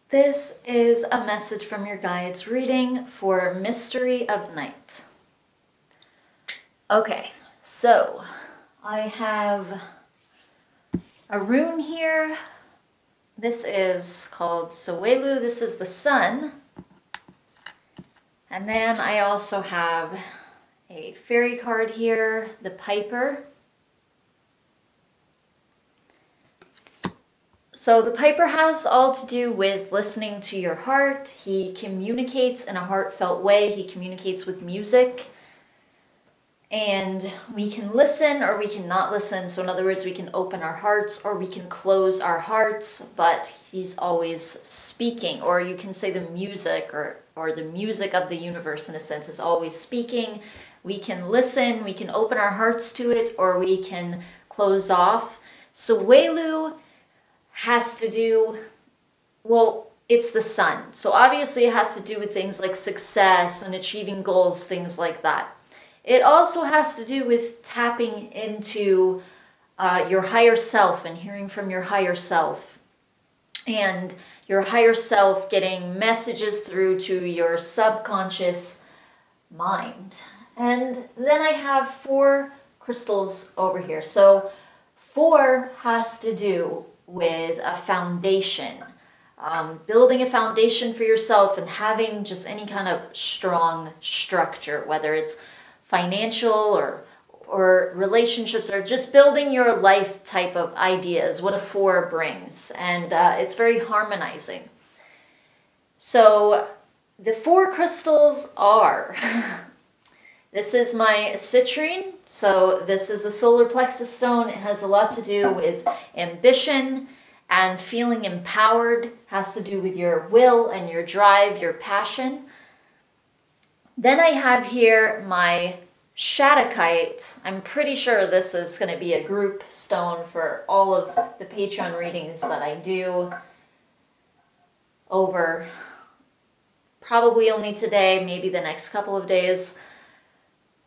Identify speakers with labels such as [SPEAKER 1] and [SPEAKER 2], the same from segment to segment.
[SPEAKER 1] This is a message from your guides reading for Mystery of Night. Okay, so I have a rune here. This is called Sewelu. This is the sun. And then I also have a fairy card here, the Piper. So the Piper has all to do with listening to your heart. He communicates in a heartfelt way. He communicates with music. And we can listen or we can not listen. So in other words, we can open our hearts or we can close our hearts, but he's always speaking. Or you can say the music or the music of the universe in a sense is always speaking. We can listen, we can open our hearts to it, or we can close off. So Sewelu has to do, well, it's the sun. So obviously it has to do with things like success and achieving goals, things like that. It also has to do with tapping into your higher self and hearing from your higher self. And your higher self getting messages through to your subconscious mind. And then I have 4 crystals over here. So 4 has to do with a foundation. Building a foundation for yourself and having just any kind of strong structure, whether it's financial or relationships, or just building your life type of ideas, what a 4 brings. And it's very harmonizing. So the 4 crystals are, this is my citrine. So this is a solar plexus stone. It has a lot to do with ambition and feeling empowered, has to do with your will and your drive, your passion. Then I have here my Shattuckite. I'm pretty sure this is going to be a group stone for all of the Patreon readings that I do over probably only today, maybe the next couple of days.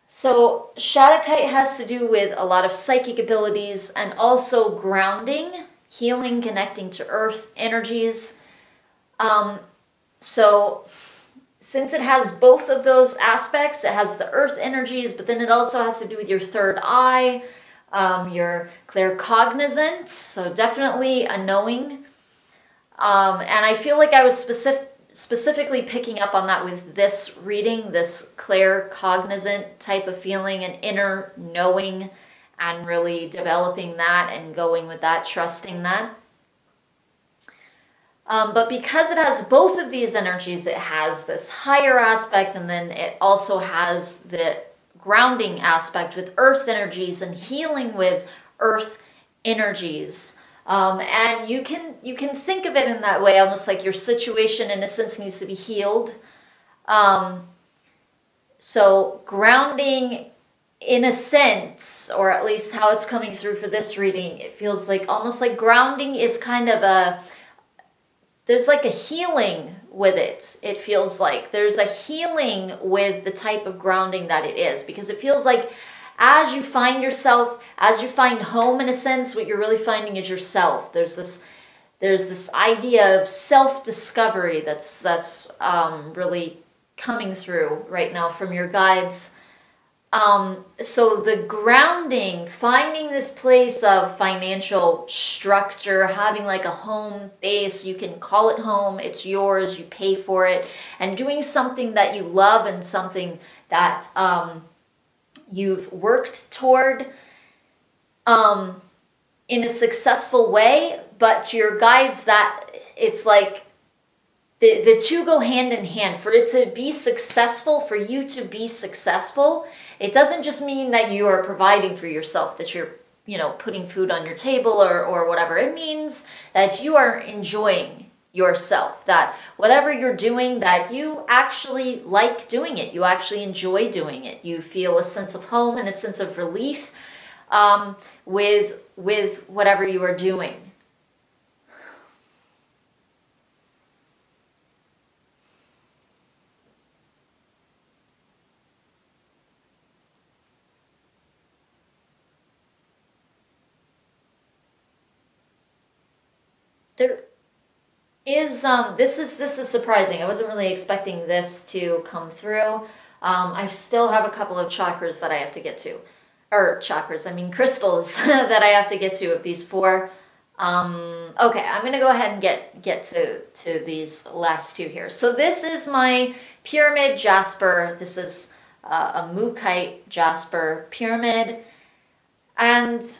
[SPEAKER 1] So Shattuckite has to do with a lot of psychic abilities and also grounding, healing, connecting to earth energies. So since it has both of those aspects, it has the earth energies, but then it also has to do with your third eye, your claircognizance, so definitely a knowing. And I feel like I was specifically picking up on that with this reading, this claircognizant type of feeling, an inner knowing, and really developing that and going with that, trusting that. But because it has both of these energies, it has this higher aspect, and then it also has the grounding aspect with earth energies and healing with earth energies. And you can think of it in that way, almost like your situation in a sense needs to be healed. So grounding in a sense, or at least how it's coming through for this reading, it feels like almost like grounding is kind of there's like a healing with it. It feels like there's a healing with the type of grounding that it is, because it feels like as you find yourself, as you find home in a sense, what you're really finding is yourself. There's this idea of self-discovery that's really coming through right now from your guides. So the grounding, finding this place of financial structure, having like a home base, you can call it home, it's yours, you pay for it, and doing something that you love and something that you've worked toward in a successful way. But to your guides, that it's like the 2 go hand in hand. For it to be successful, for you to be successful, it doesn't just mean that you are providing for yourself, that you're, putting food on your table or whatever. It means that you are enjoying yourself, that whatever you're doing, that you actually like doing it. You actually enjoy doing it. You feel a sense of home and a sense of relief with whatever you are doing. There, is this is surprising. I wasn't really expecting this to come through. I still have a couple of chakras that I have to get to, or chakras, I mean crystals that I have to get to of these four. Okay, I'm gonna go ahead and get to these last two here. So this is my pyramid jasper. This is a Mukite jasper pyramid, and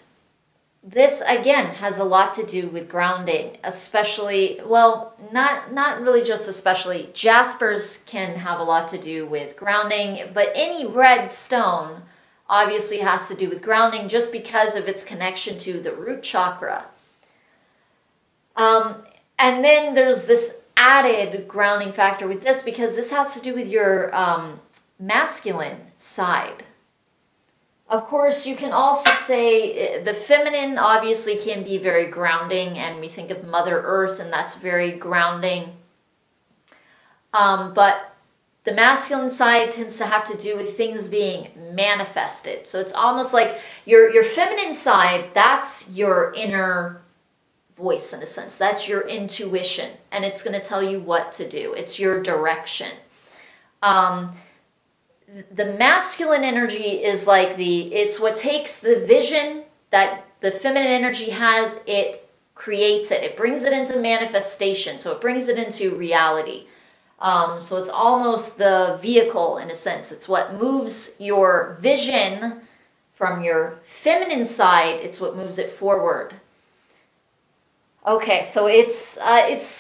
[SPEAKER 1] this again has a lot to do with grounding, especially, well, not really just especially. Jaspers can have a lot to do with grounding, but any red stone obviously has to do with grounding just because of its connection to the root chakra. And then there's this added grounding factor with this because this has to do with your masculine side. Of course, you can also say the feminine obviously can be very grounding, and we think of Mother Earth, and that's very grounding. But the masculine side tends to have to do with things being manifested. So it's almost like your feminine side, that's your inner voice in a sense. That's your intuition, and it's going to tell you what to do. It's your direction. The masculine energy is like it's what takes the vision that the feminine energy has, it creates it. It brings it into manifestation. So it brings it into reality. So it's almost the vehicle in a sense. It's what moves your vision from your feminine side. It's what moves it forward. Okay, so it's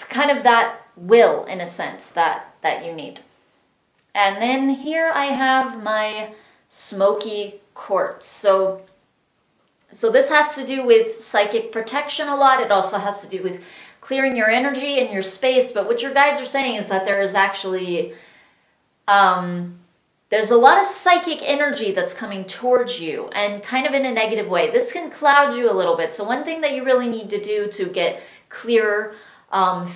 [SPEAKER 1] kind of that will in a sense that you need. And then here I have my smoky quartz. So this has to do with psychic protection a lot. It also has to do with clearing your energy and your space. But what your guides are saying is that there is actually, there's a lot of psychic energy that's coming towards you, and kind of in a negative way. This can cloud you a little bit. So one thing that you really need to do to get clearer,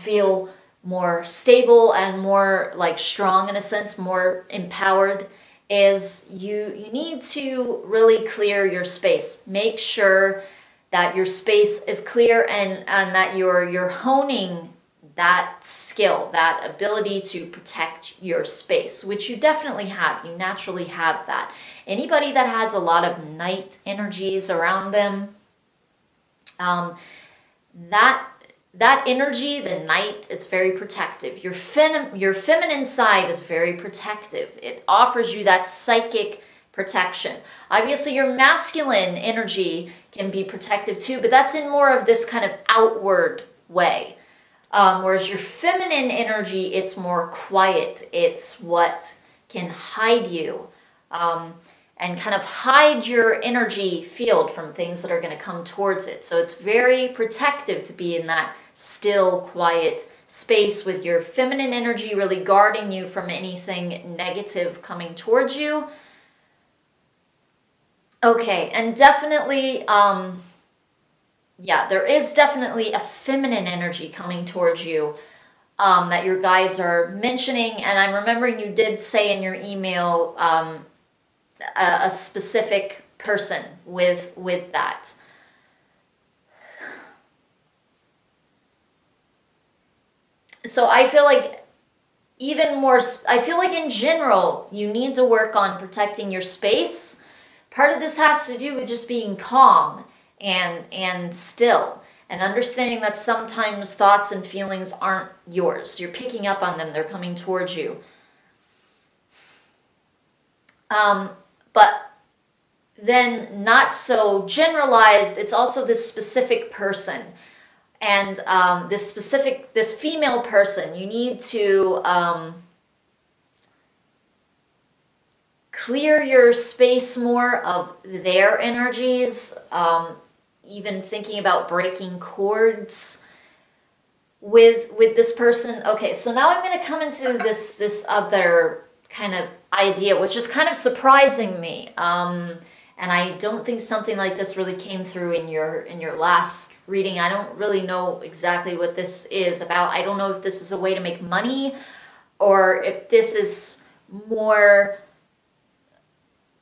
[SPEAKER 1] feel more stable and more like strong in a sense, more empowered, is you need to really clear your space. Make sure that your space is clear, and that you're honing that skill, that ability to protect your space, which you definitely have. You naturally have that. Anybody that has a lot of night energies around them, that energy, the night, it's very protective. Your feminine side is very protective. It offers you that psychic protection. Obviously, your masculine energy can be protective too, but that's in more of this kind of outward way. Whereas your feminine energy, it's more quiet. It's what can hide you and kind of hide your energy field from things that are going to come towards it. So it's very protective to be in that still, quiet space with your feminine energy really guarding you from anything negative coming towards you. Okay, and definitely, yeah, there is definitely a feminine energy coming towards you that your guides are mentioning. And I'm remembering you did say in your email a specific person with that. So I feel like even more, I feel like in general, you need to work on protecting your space. Part of this has to do with just being calm and still, and understanding that sometimes thoughts and feelings aren't yours. You're picking up on them. They're coming towards you. But then not so generalized, it's also this specific person. And this female person, you need to clear your space more of their energies, even thinking about breaking cords with this person. Okay, so now I'm going to come into this other kind of idea, which is kind of surprising me. And I don't think something like this really came through in your last reading. I don't really know exactly what this is about. I don't know if this is a way to make money, or if this is more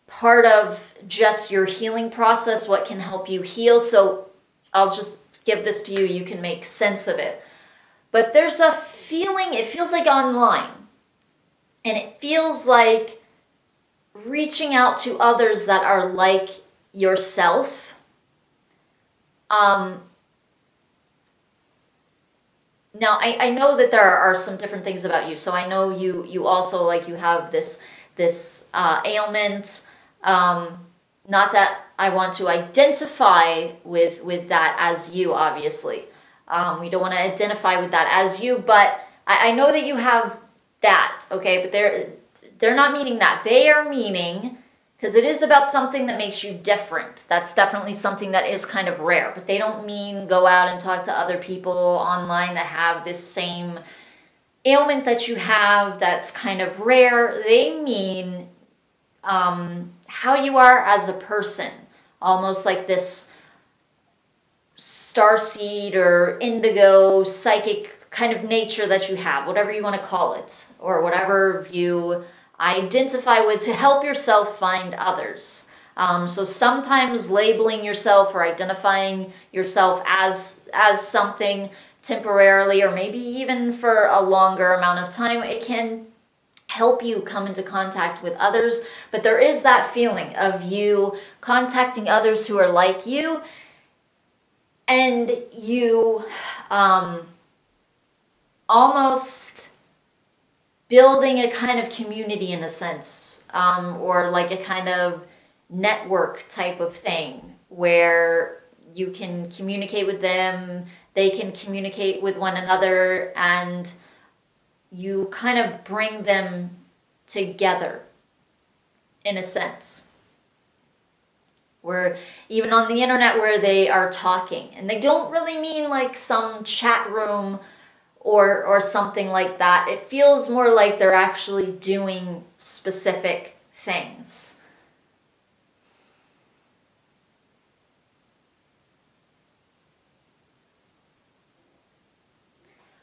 [SPEAKER 1] part of just your healing process, what can help you heal. So I'll just give this to you. You can make sense of it. But there's a feeling, it feels like online. And it feels like reaching out to others that are like yourself. Now, I know that there are some different things about you. So I know you also, like, you have this ailment. Not that I want to identify with that as you, obviously. We don't want to identify with that as you, but I know that you have that, okay? But they're not meaning that. They are meaning, because it is about something that makes you different. That's definitely something that is kind of rare. But they don't mean go out and talk to other people online that have this same ailment that you have that's kind of rare. They mean how you are as a person. Almost like this starseed or indigo psychic kind of nature that you have, whatever you want to call it, or whatever you identify with to help yourself find others. So sometimes labeling yourself or identifying yourself as something temporarily, or maybe even for a longer amount of time, it can help you come into contact with others. But there is that feeling of you contacting others who are like you, and you almost building a kind of community in a sense, or like a kind of network type of thing where you can communicate with them, they can communicate with one another, and you kind of bring them together in a sense. Where even on the internet where they are talking, and they don't really mean like some chat room or something like that. It feels more like they're actually doing specific things.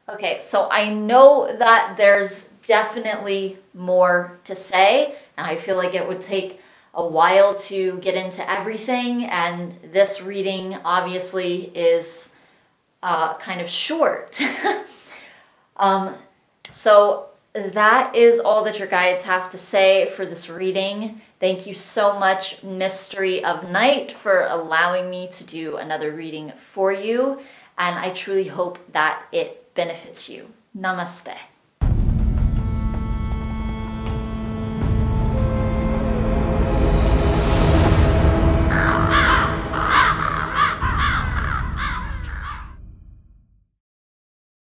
[SPEAKER 1] Okay, so I know that there's definitely more to say, and I feel like it would take a while to get into everything, and this reading obviously is kind of short. So that is all that your guides have to say for this reading. Thank you so much, Mystery of Night, for allowing me to do another reading for you, and I truly hope that it benefits you. Namaste.